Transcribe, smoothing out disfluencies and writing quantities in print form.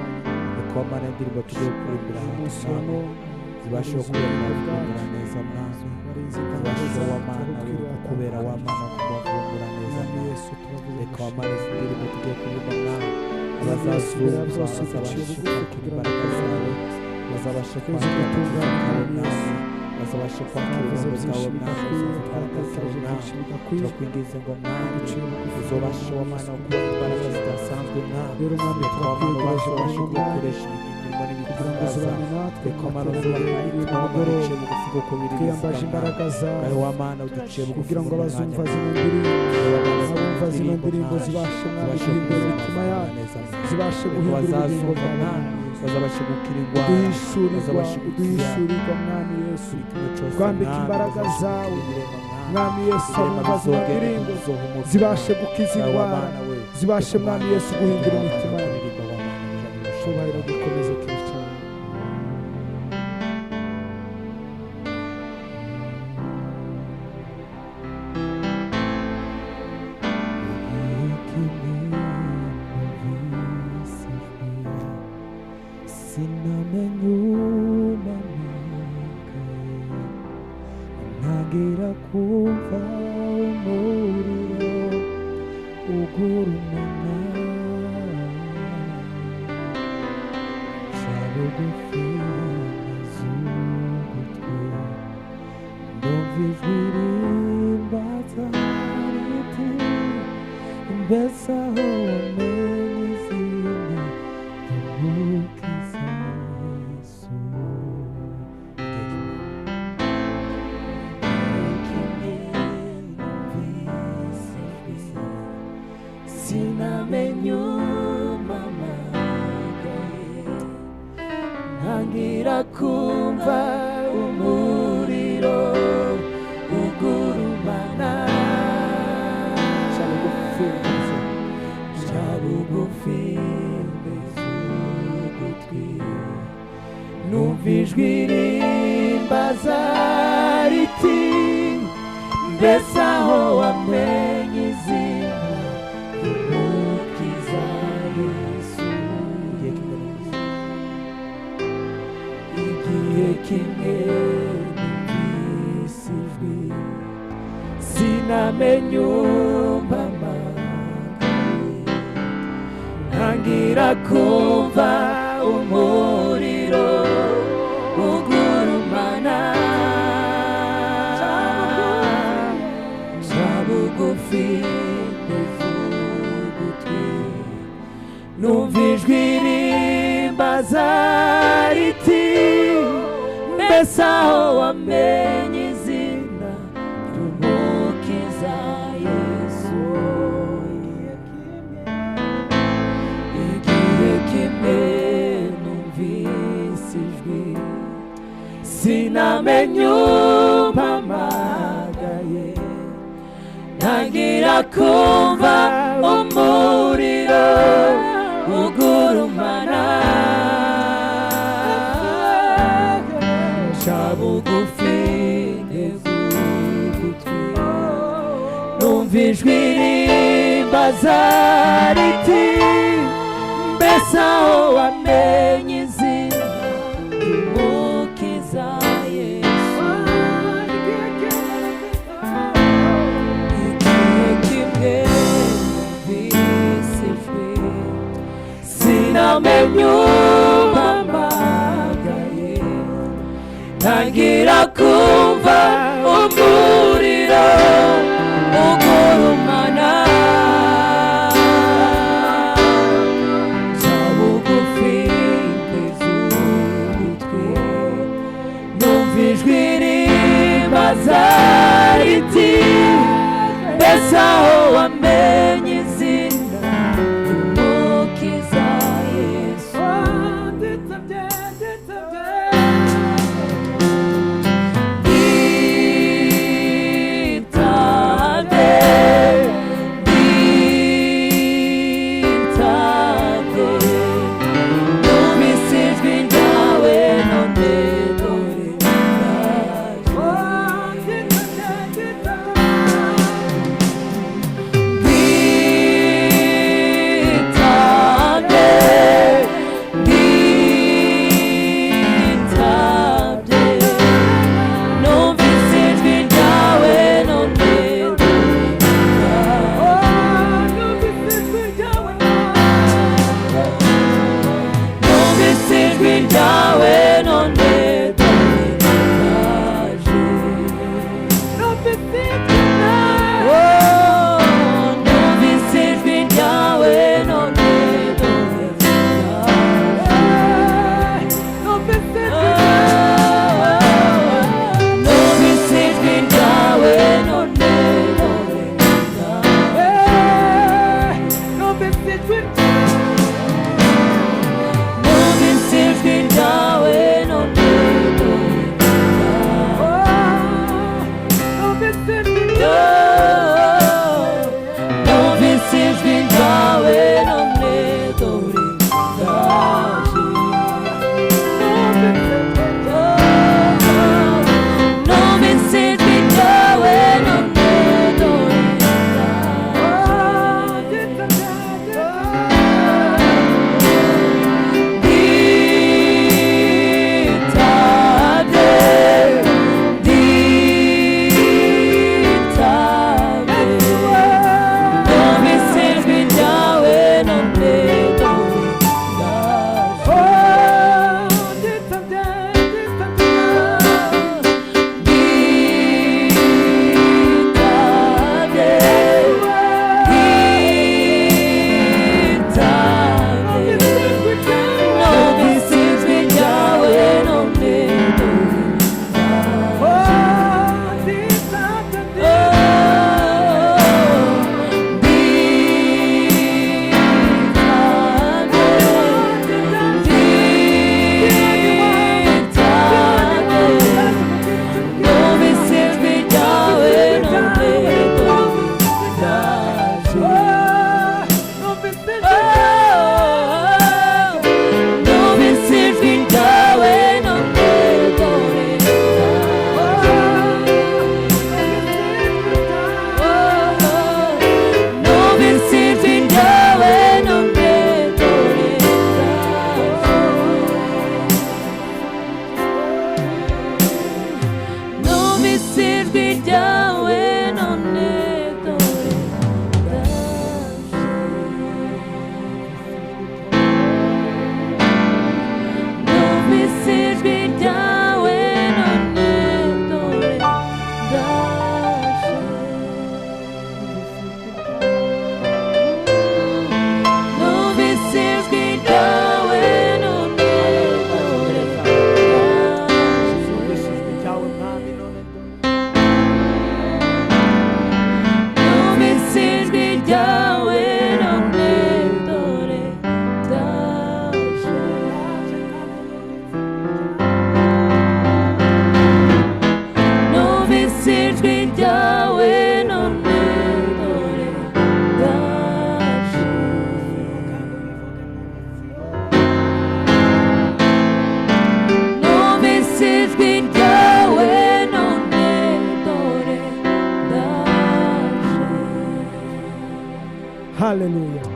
indirimbo tugiye kuririmbira hano zibashe kubera neza mwazo zibashe w'amana kubera w'amana kubavura neza Yesu reka w'amana indirimbo tugiye kuririmba abazazumva bazabashe kwakira imbaraga zawe bazabashe kwakira ubutungane bazabashe kwakira ubuzima bwawe mwana imbaraga zawe mwana turakwingiza ngo mwana uzobashe w'amana kubona imbaraga zidasanzwe mwana rero mwami twabashe gukoresha imbaraga zawe kugira ngo abazumva zino ndirimbo zibashe guhindura imitima yabo zibashe guhindura ubugingo bwabo bazabashe gukira indwara duhishurirwa mwami Yesu twambika imbaraga zawe mwami Yesu abumva zino ndirimbo zibashe gukiza indwara zibashe mwami Yesu guhindura imitima yabo cyubahiro gikomeze Kristo ntagira kumva umuriro ugurumana bugufi z'ugutwi ndumva ijwi rimbaza riti mbese aho wamenye izina ry'umukiza Yesu sinamenye ntangira kumva umuriro ugurumana bugufi z'ugutwi numva ijwi rimbaza riti mbese aho wamenye izina ry'umukiza Yesu igihe kimwe numvise ijwi sinamenye umpamagaye ntangira kumva umuriro ugurumana ca bugufi z'ugutwi numva ijwi rimbaza riti mbese aho wamenye izina ry'umukiza Yesu igihe kimwe numvise ijwi sinamenye umpamagaye ntangira kumva umuriro ugurumana bugufi z'ugutwi numva ijwi rimbaza riti mbese aho wamenye izina ry'umukiza Yesu igihe kimwe numvise ijwi sinamenye umpamagaye ntangira kumva umuriro ugurumana ca bugufi z'ugutwi numva ijwi rimbaza riti mbese aho wamenye izina ry'umukiza Yesu haleluya.